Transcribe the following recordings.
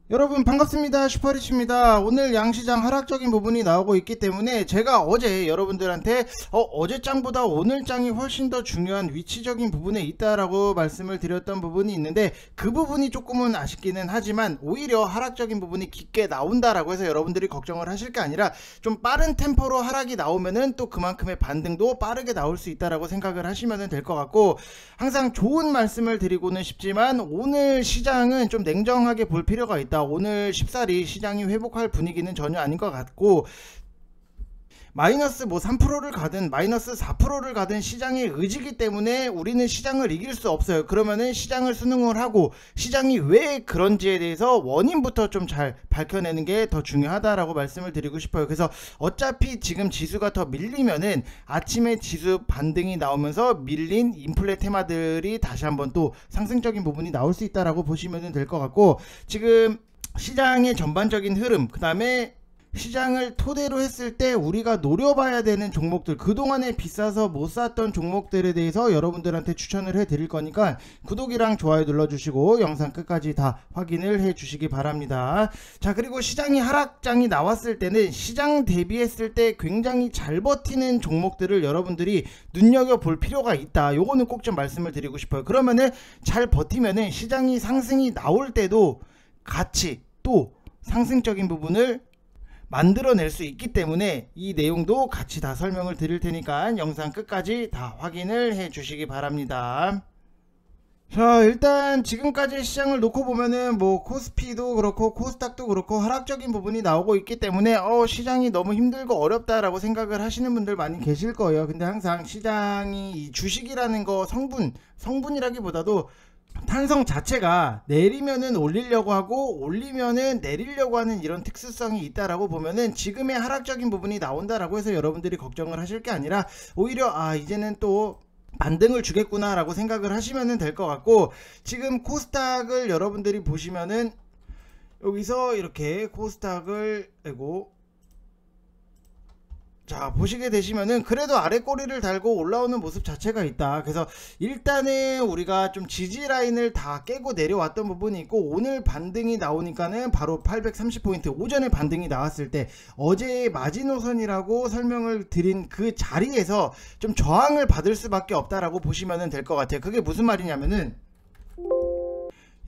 여러분 반갑습니다. 슈퍼리치입니다. 오늘 양시장 하락적인 부분이 나오고 있기 때문에 제가 어제 여러분들한테 어제 장보다 오늘 장이 훨씬 더 중요한 위치적인 부분에 있다라고 말씀을 드렸던 부분이 있는데, 그 부분이 조금은 아쉽기는 하지만 오히려 하락적인 부분이 깊게 나온다라고 해서 여러분들이 걱정을 하실 게 아니라 좀 빠른 템포로 하락이 나오면은 또 그만큼의 반등도 빠르게 나올 수 있다라고 생각을 하시면 될 것 같고, 항상 좋은 말씀을 드리고는 싶지만 오늘 시장은 좀 냉정하게 볼 필요가 있다. 오늘 쉽사리 시장이 회복할 분위기는 전혀 아닌 것 같고, 마이너스 3%를 가든 마이너스 4%를 가든 시장의 의지기 때문에 우리는 시장을 이길 수 없어요. 그러면은 시장을 수능을 하고 시장이 왜 그런지에 대해서 원인부터 좀 잘 밝혀내는 게 더 중요하다라고 말씀을 드리고 싶어요. 그래서 어차피 지금 지수가 더 밀리면은 아침에 지수 반등이 나오면서 밀린 인플레 테마들이 다시 한번 또 상승적인 부분이 나올 수 있다라고 보시면 될 것 같고, 지금 시장의 전반적인 흐름, 그 다음에 시장을 토대로 했을 때 우리가 노려봐야 되는 종목들, 그동안에 비싸서 못 샀던 종목들에 대해서 여러분들한테 추천을 해 드릴 거니까 구독이랑 좋아요 눌러주시고 영상 끝까지 다 확인을 해 주시기 바랍니다. 자, 그리고 시장이 하락장이 나왔을 때는 시장 대비했을 때 굉장히 잘 버티는 종목들을 여러분들이 눈여겨볼 필요가 있다. 요거는 꼭 좀 말씀을 드리고 싶어요. 그러면은 잘 버티면은 시장이 상승이 나올 때도 같이 또 상승적인 부분을 만들어낼 수 있기 때문에 이 내용도 같이 다 설명을 드릴 테니까 영상 끝까지 다 확인을 해 주시기 바랍니다. 자, 일단 지금까지 시장을 놓고 보면은 코스피도 그렇고 코스닥도 그렇고 하락적인 부분이 나오고 있기 때문에 시장이 너무 힘들고 어렵다라고 생각을 하시는 분들 많이 계실 거예요. 근데 항상 시장이 이 주식이라는 거 성분이라기보다도 탄성 자체가 내리면은 올리려고 하고 올리면은 내리려고 하는 이런 특수성이 있다라고 보면은 지금의 하락적인 부분이 나온다라고 해서 여러분들이 걱정을 하실 게 아니라 오히려 이제는 또 반등을 주겠구나 라고 생각을 하시면 될 것 같고, 지금 코스닥을 여러분들이 보시면은 여기서 이렇게 코스닥을 자, 보시게 되시면은 그래도 아래 꼬리를 달고 올라오는 모습 자체가 있다. 그래서 일단은 우리가 좀 지지 라인을 다 깨고 내려왔던 부분이 있고, 오늘 반등이 나오니까는 바로 830포인트, 오전에 반등이 나왔을 때 어제의 마지노선이라고 설명을 드린 그 자리에서 좀 저항을 받을 수밖에 없다라고 보시면 될 것 같아요. 그게 무슨 말이냐면은,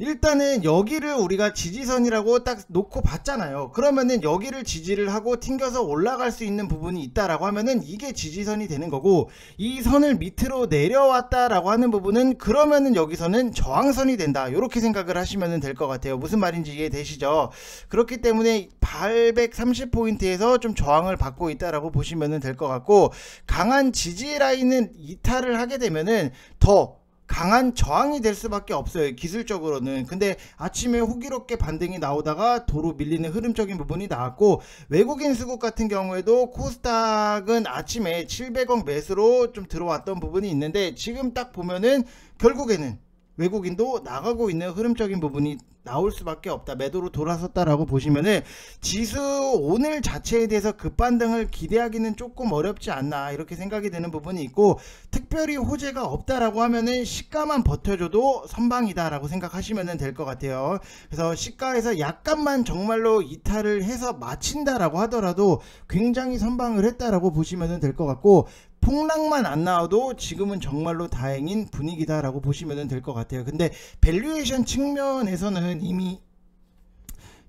일단은 여기를 우리가 지지선이라고 딱 놓고 봤잖아요. 그러면은 여기를 지지를 하고 튕겨서 올라갈 수 있는 부분이 있다라고 하면은 이게 지지선이 되는 거고, 이 선을 밑으로 내려왔다라고 하는 부분은 그러면은 여기서는 저항선이 된다. 이렇게 생각을 하시면 될 것 같아요. 무슨 말인지 이해되시죠? 그렇기 때문에 830포인트에서 좀 저항을 받고 있다라고 보시면 될 것 같고, 강한 지지 라인은 이탈을 하게 되면은 더 강한 저항이 될 수밖에 없어요, 기술적으로는. 근데 아침에 호기롭게 반등이 나오다가 도로 밀리는 흐름적인 부분이 나왔고, 외국인 수급 같은 경우에도 코스닥은 아침에 700억 매수로 좀 들어왔던 부분이 있는데, 지금 딱 보면은 결국에는 외국인도 나가고 있는 흐름적인 부분이 나올 수밖에 없다. 매도로 돌아섰다라고 보시면은 지수 오늘 자체에 대해서 급반등을 기대하기는 조금 어렵지 않나, 이렇게 생각이 되는 부분이 있고, 특별히 호재가 없다라고 하면은 시가만 버텨줘도 선방이다라고 생각하시면 될 것 같아요. 그래서 시가에서 약간만 정말로 이탈을 해서 마친다라고 하더라도 굉장히 선방을 했다라고 보시면 될 것 같고, 폭락만 안 나와도 지금은 정말로 다행인 분위기다라고 보시면 될 것 같아요. 근데 밸류에이션 측면에서는 이미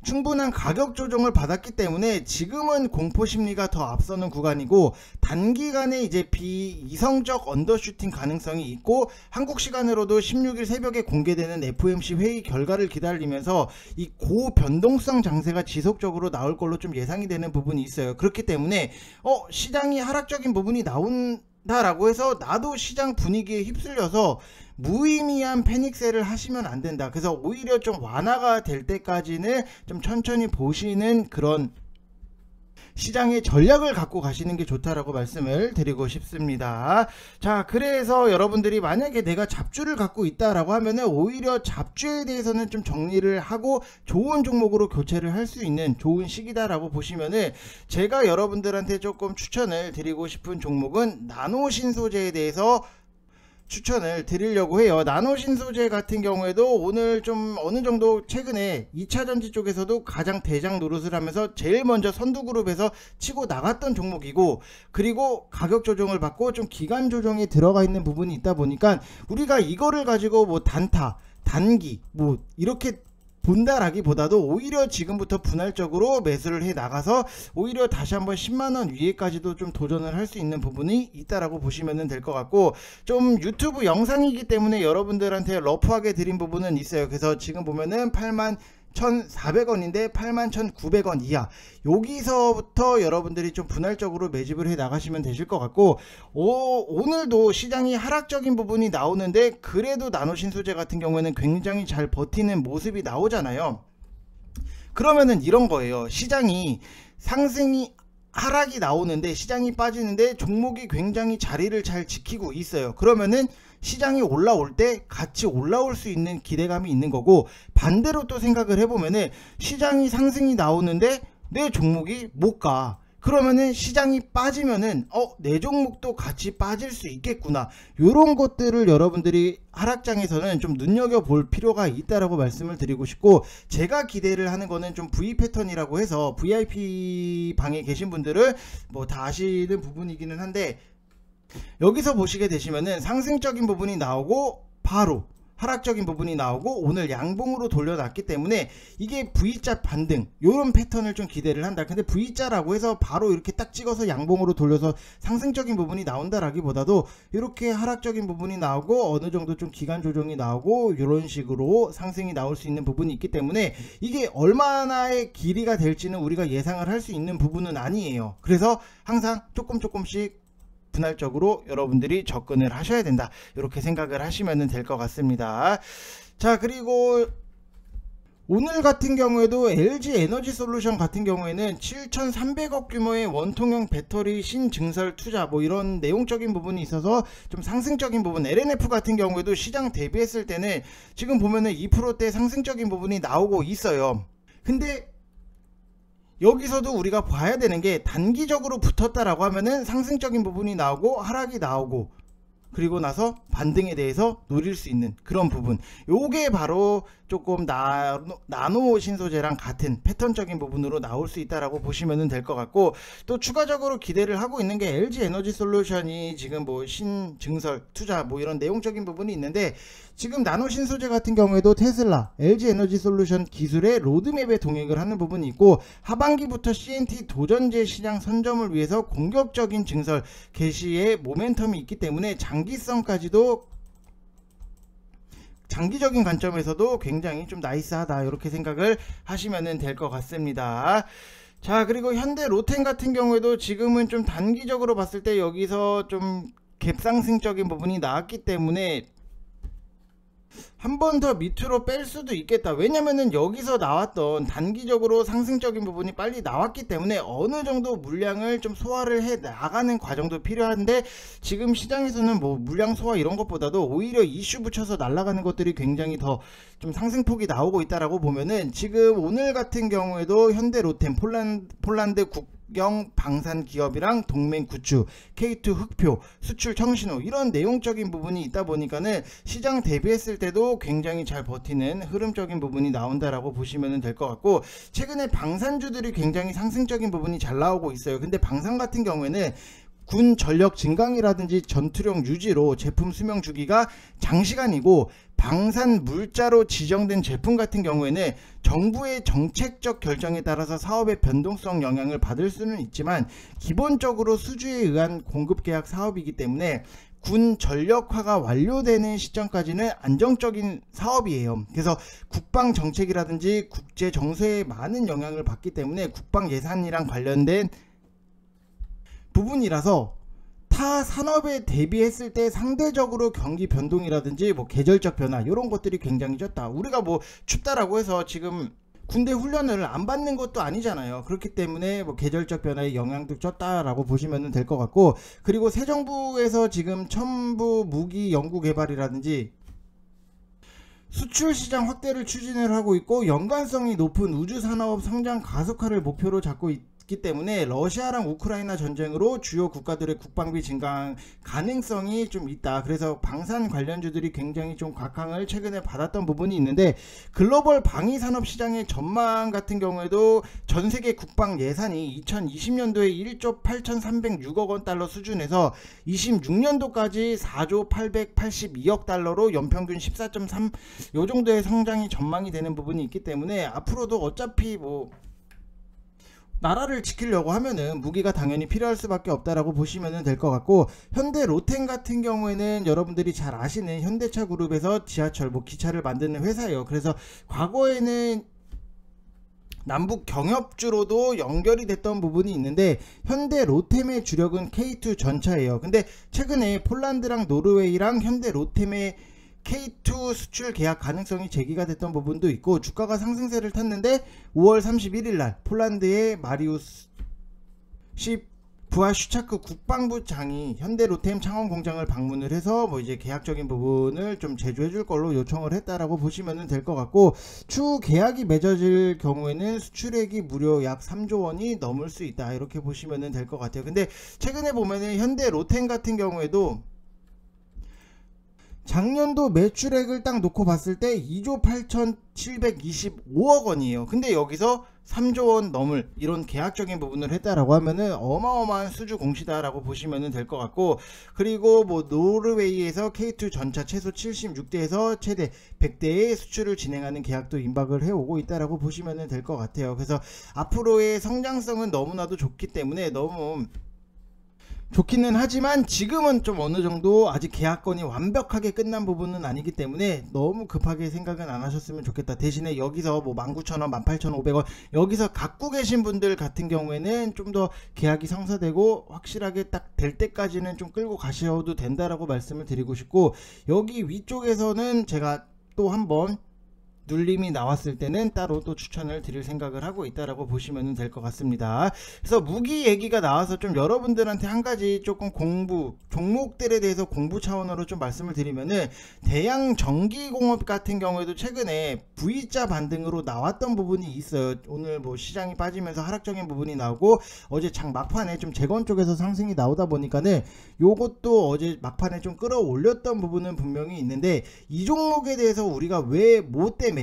충분한 가격 조정을 받았기 때문에 지금은 공포심리가 더 앞서는 구간이고, 단기간에 이제 비이성적 언더슈팅 가능성이 있고, 한국 시간으로도 16일 새벽에 공개되는 FOMC 회의 결과를 기다리면서 이 고변동성 장세가 지속적으로 나올 걸로 좀 예상이 되는 부분이 있어요. 그렇기 때문에 시장이 하락적인 부분이 나온다라고 해서 나도 시장 분위기에 휩쓸려서 무의미한 패닉셀을 하시면 안 된다. 그래서 오히려 좀 완화가 될 때까지는 좀 천천히 보시는 그런 시장의 전략을 갖고 가시는 게 좋다라고 말씀을 드리고 싶습니다. 자, 그래서 여러분들이 만약에 내가 잡주를 갖고 있다라고 하면은 오히려 잡주에 대해서는 좀 정리를 하고 좋은 종목으로 교체를 할 수 있는 좋은 시기다라고 보시면은, 제가 여러분들한테 조금 추천을 드리고 싶은 종목은 나노신소재에 대해서 추천을 드리려고 해요. 나노신소재 같은 경우에도 오늘 좀 어느 정도 최근에 2차전지 쪽에서도 가장 대장 노릇을 하면서 제일 먼저 선두그룹에서 치고 나갔던 종목이고, 그리고 가격 조정을 받고 좀 기간 조정에 들어가 있는 부분이 있다 보니까 우리가 이거를 가지고 뭐 단타, 단기 뭐 이렇게 본다라기보다도 오히려 지금부터 분할적으로 매수를 해 나가서 오히려 다시 한번 10만원 위에까지도 좀 도전을 할 수 있는 부분이 있다라고 보시면 될 것 같고, 좀 유튜브 영상이기 때문에 여러분들한테 러프하게 드린 부분은 있어요. 그래서 지금 보면은 81,400원인데 81,900원 이하, 여기서부터 여러분들이 좀 분할적으로 매집을 해 나가시면 되실 것 같고, 오늘도 시장이 하락적인 부분이 나오는데 그래도 나노신소재 같은 경우에는 굉장히 잘 버티는 모습이 나오잖아요. 그러면은 이런 거예요. 시장이 상승이 하락이 나오는데 시장이 빠지는데 종목이 굉장히 자리를 잘 지키고 있어요. 그러면은 시장이 올라올 때 같이 올라올 수 있는 기대감이 있는 거고, 반대로 또 생각을 해보면은 시장이 상승이 나오는데 내 종목이 못 가. 그러면은 시장이 빠지면은 내 종목도 같이 빠질 수 있겠구나. 요런 것들을 여러분들이 하락장에서는 좀 눈여겨볼 필요가 있다라고 말씀을 드리고 싶고, 제가 기대를 하는 거는 좀 V 패턴이라고 해서 VIP 방에 계신 분들은 뭐 다 아시는 부분이기는 한데, 여기서 보시게 되시면은 상승적인 부분이 나오고 바로 하락적인 부분이 나오고 오늘 양봉으로 돌려놨기 때문에 이게 V자 반등 요런 패턴을 좀 기대를 한다. 근데 V자라고 해서 바로 이렇게 딱 찍어서 양봉으로 돌려서 상승적인 부분이 나온다라기보다도 이렇게 하락적인 부분이 나오고 어느 정도 좀 기간 조정이 나오고 이런 식으로 상승이 나올 수 있는 부분이 있기 때문에 이게 얼마나의 길이가 될지는 우리가 예상을 할 수 있는 부분은 아니에요. 그래서 항상 조금씩 분할적으로 여러분들이 접근을 하셔야 된다, 이렇게 생각을 하시면 될 것 같습니다. 자, 그리고 오늘 같은 경우에도 LG 에너지 솔루션 같은 경우에는 7,300억 규모의 원통형 배터리 신증설 투자 뭐 이런 내용적인 부분이 있어서 좀 상승적인 부분, LNF 같은 경우에도 시장 대비했을 때는 지금 보면은 2%대 상승적인 부분이 나오고 있어요. 근데 여기서도 우리가 봐야 되는 게, 단기적으로 붙었다라고 하면은 상승적인 부분이 나오고 하락이 나오고 그리고 나서 반등에 대해서 노릴 수 있는 그런 부분, 요게 바로 조금 나노 신소재랑 같은 패턴적인 부분으로 나올 수 있다라고 보시면 될 것 같고, 또 추가적으로 기대를 하고 있는 게 LG 에너지 솔루션이 지금 뭐 신증설 투자 뭐 이런 내용적인 부분이 있는데, 지금 나노 신소재 같은 경우에도 테슬라, LG 에너지 솔루션 기술의 로드맵에 동행을 하는 부분이 있고, 하반기부터 CNT 도전제 시장 선점을 위해서 공격적인 증설 개시의 모멘텀이 있기 때문에 장기적인 관점에서도 굉장히 좀 나이스하다, 이렇게 생각을 하시면 될 것 같습니다. 자, 그리고 현대 로템 같은 경우에도 지금은 좀 단기적으로 봤을 때 여기서 좀 갭상승적인 부분이 나왔기 때문에 한 번 더 밑으로 뺄 수도 있겠다. 왜냐면은 여기서 나왔던 단기적으로 상승적인 부분이 빨리 나왔기 때문에 어느 정도 물량을 좀 소화를 해 나가는 과정도 필요한데, 지금 시장에서는 뭐 물량 소화 이런 것보다도 오히려 이슈 붙여서 날아가는 것들이 굉장히 더 좀 상승폭이 나오고 있다라고 보면은, 지금 오늘 같은 경우에도 현대 로템, 폴란드 국영 방산 기업이랑 동맹 구축, K2 흑표, 수출 청신호 이런 내용적인 부분이 있다 보니까는 시장 대비했을 때도 굉장히 잘 버티는 흐름적인 부분이 나온다라고 보시면 될 것 같고, 최근에 방산주들이 굉장히 상승적인 부분이 잘 나오고 있어요. 근데 방산 같은 경우에는 군 전력 증강이라든지 전투력 유지로 제품 수명 주기가 장시간이고, 방산 물자로 지정된 제품 같은 경우에는 정부의 정책적 결정에 따라서 사업의 변동성 영향을 받을 수는 있지만 기본적으로 수주에 의한 공급 계약 사업이기 때문에 군 전력화가 완료되는 시점까지는 안정적인 사업이에요. 그래서 국방 정책이라든지 국제 정세에 많은 영향을 받기 때문에 국방 예산이랑 관련된 부분이라서 타 산업에 대비했을 때 상대적으로 경기 변동이라든지 뭐 계절적 변화 이런 것들이 굉장히 적다. 우리가 뭐 춥다라고 해서 지금 군대 훈련을 안 받는 것도 아니잖아요. 그렇기 때문에 뭐 계절적 변화의 영향도 적다라고 보시면 될 것 같고, 그리고 새 정부에서 지금 첨부 무기 연구 개발이라든지 수출 시장 확대를 추진을 하고 있고, 연관성이 높은 우주 산업 성장 가속화를 목표로 잡고 있기 있기 때문에 러시아랑 우크라이나 전쟁으로 주요 국가들의 국방비 증강 가능성이 좀 있다. 그래서 방산 관련주들이 굉장히 좀 곽강을 최근에 받았던 부분이 있는데, 글로벌 방위 산업 시장의 전망 같은 경우에도 전 세계 국방 예산이 2020년도에 1조 8,306억 원 달러 수준에서 26년도까지 4조 882억 달러로 연평균 14.3 요 정도의 성장이 전망이 되는 부분이 있기 때문에 앞으로도 어차피 뭐 나라를 지키려고 하면은 무기가 당연히 필요할 수밖에 없다라고 보시면 될 것 같고, 현대 로템 같은 경우에는 여러분들이 잘 아시는 현대차 그룹에서 지하철 뭐 기차를 만드는 회사예요. 그래서 과거에는 남북 경협주로도 연결이 됐던 부분이 있는데, 현대 로템의 주력은 K2 전차예요. 근데 최근에 폴란드랑 노르웨이랑 현대 로템의 K2 수출 계약 가능성이 제기가 됐던 부분도 있고, 주가가 상승세를 탔는데 5월 31일 날 폴란드의 마리우스 부하 슈차크 국방부 장이 현대 로템 창원 공장을 방문을 해서 뭐 이제 계약적인 부분을 좀 제조해 줄 걸로 요청을 했다라고 보시면 될 것 같고, 추후 계약이 맺어질 경우에는 수출액이 무려 약 3조 원이 넘을 수 있다, 이렇게 보시면 될 것 같아요. 근데 최근에 보면은 현대 로템 같은 경우에도 작년도 매출액을 딱 놓고 봤을 때 2조 8,725억 원이에요. 근데 여기서 3조 원 넘을 이런 계약적인 부분을 했다라고 하면은 어마어마한 수주 공시다라고 보시면 될 것 같고, 그리고 뭐 노르웨이에서 K2 전차 최소 76대에서 최대 100대의 수출을 진행하는 계약도 임박을 해오고 있다라고 보시면 될 것 같아요. 그래서 앞으로의 성장성은 너무나도 좋기 때문에 너무 좋기는 하지만 지금은 좀 어느 정도 아직 계약건이 완벽하게 끝난 부분은 아니기 때문에 너무 급하게 생각은 안 하셨으면 좋겠다. 대신에 여기서 뭐 19,000원, 18,500원 여기서 갖고 계신 분들 같은 경우에는 좀 더 계약이 성사되고 확실하게 딱 될 때까지는 좀 끌고 가셔도 된다라고 말씀을 드리고 싶고, 여기 위쪽에서는 제가 또 한번 눌림이 나왔을 때는 따로 또 추천을 드릴 생각을 하고 있다라고 보시면 될 것 같습니다. 그래서 무기 얘기가 나와서 좀 여러분들한테 한 가지 조금 종목들에 대해서 공부 차원으로 좀 말씀을 드리면은, 대양 전기공업 같은 경우에도 최근에 V자 반등으로 나왔던 부분이 있어요. 오늘 뭐 시장이 빠지면서 하락적인 부분이 나오고, 어제 장 막판에 좀 재건 쪽에서 상승이 나오다 보니까는 요것도 어제 막판에 좀 끌어올렸던 부분은 분명히 있는데, 이 종목에 대해서 우리가 왜 뭐 때문에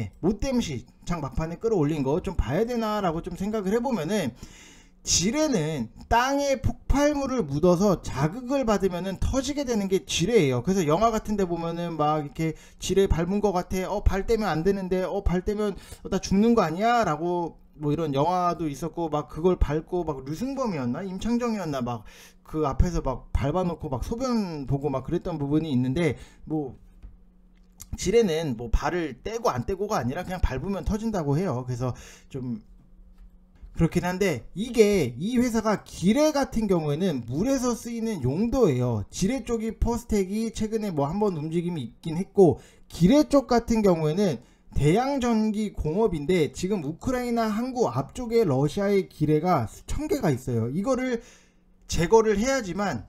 장 막판에 끌어올린 거 좀 봐야 되나 라고 좀 생각을 해보면은, 지뢰는 땅에 폭발물을 묻어서 자극을 받으면은 터지게 되는 게 지뢰예요. 그래서 영화 같은 데 보면은 막 이렇게 지뢰 밟은 것 같아, 발 떼면 안 되는데, 발 떼면 나 죽는 거 아니야 라고 뭐 이런 영화도 있었고, 막 그걸 밟고 막 류승범이었나 임창정이었나 막 그 앞에서 막 밟아놓고 막 소변 보고 막 그랬던 부분이 있는데, 뭐 지뢰는 뭐 발을 떼고 안 떼고가 아니라 그냥 밟으면 터진다고 해요. 그래서 좀 그렇긴 한데, 이게 이 회사가 기뢰 같은 경우에는 물에서 쓰이는 용도예요. 지뢰 쪽이 퍼스텍이 최근에 뭐 한번 움직임이 있긴 했고, 기뢰 쪽 같은 경우에는 대양전기 공업인데, 지금 우크라이나 항구 앞쪽에 러시아의 기뢰가 수천 개가 있어요. 이거를 제거를 해야지만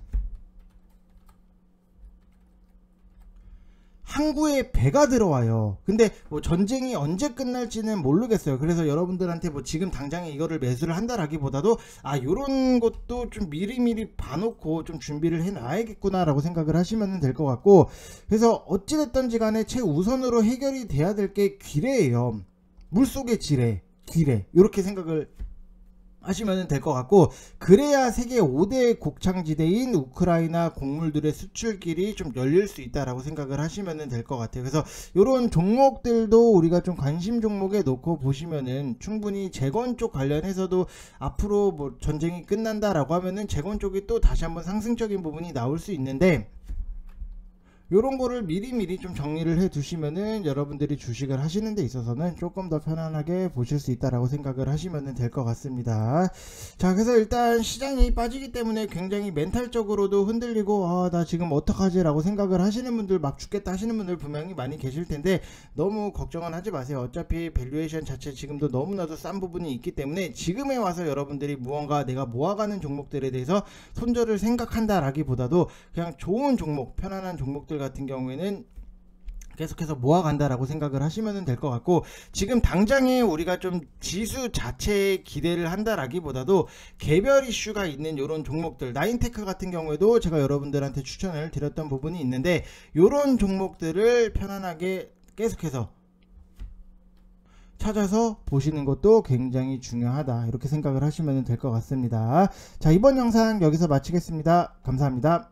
항구에 배가 들어와요. 근데 뭐 전쟁이 언제 끝날지는 모르겠어요. 그래서 여러분들한테 뭐 지금 당장에 이거를 매수를 한다라기보다도 요런 것도 좀 미리미리 봐놓고 좀 준비를 해놔야겠구나 라고 생각을 하시면 될 것 같고, 그래서 어찌됐든지 간에 최우선으로 해결이 돼야 될 게 기뢰예요. 물속의 지뢰, 기뢰, 이렇게 생각을 하시면 될 것 같고, 그래야 세계 5대 곡창지대인 우크라이나 곡물들의 수출길이 좀 열릴 수 있다라고 생각을 하시면 될 것 같아요. 그래서 이런 종목들도 우리가 좀 관심 종목에 놓고 보시면은, 충분히 재건 쪽 관련해서도 앞으로 뭐 전쟁이 끝난다라고 하면은 재건 쪽이 또 다시 한번 상승적인 부분이 나올 수 있는데, 요런 거를 미리미리 좀 정리를 해 두시면은 여러분들이 주식을 하시는 데 있어서는 조금 더 편안하게 보실 수 있다라고 생각을 하시면 될 것 같습니다. 자, 그래서 일단 시장이 빠지기 때문에 굉장히 멘탈적으로도 흔들리고, 나 지금 어떡하지 라고 생각을 하시는 분들, 막 죽겠다 하시는 분들 분명히 많이 계실 텐데, 너무 걱정은 하지 마세요. 어차피 밸류에이션 자체 지금도 너무나도 싼 부분이 있기 때문에, 지금에 와서 여러분들이 무언가 내가 모아가는 종목들에 대해서 손절을 생각한다 라기보다도 그냥 좋은 종목, 편안한 종목들 같은 경우에는 계속해서 모아간다라고 생각을 하시면 될 것 같고, 지금 당장에 우리가 좀 지수 자체에 기대를 한다라기보다도 개별 이슈가 있는 이런 종목들, 나인테크 같은 경우에도 제가 여러분들한테 추천을 드렸던 부분이 있는데, 이런 종목들을 편안하게 계속해서 찾아서 보시는 것도 굉장히 중요하다, 이렇게 생각을 하시면 될 것 같습니다. 자, 이번 영상 여기서 마치겠습니다. 감사합니다.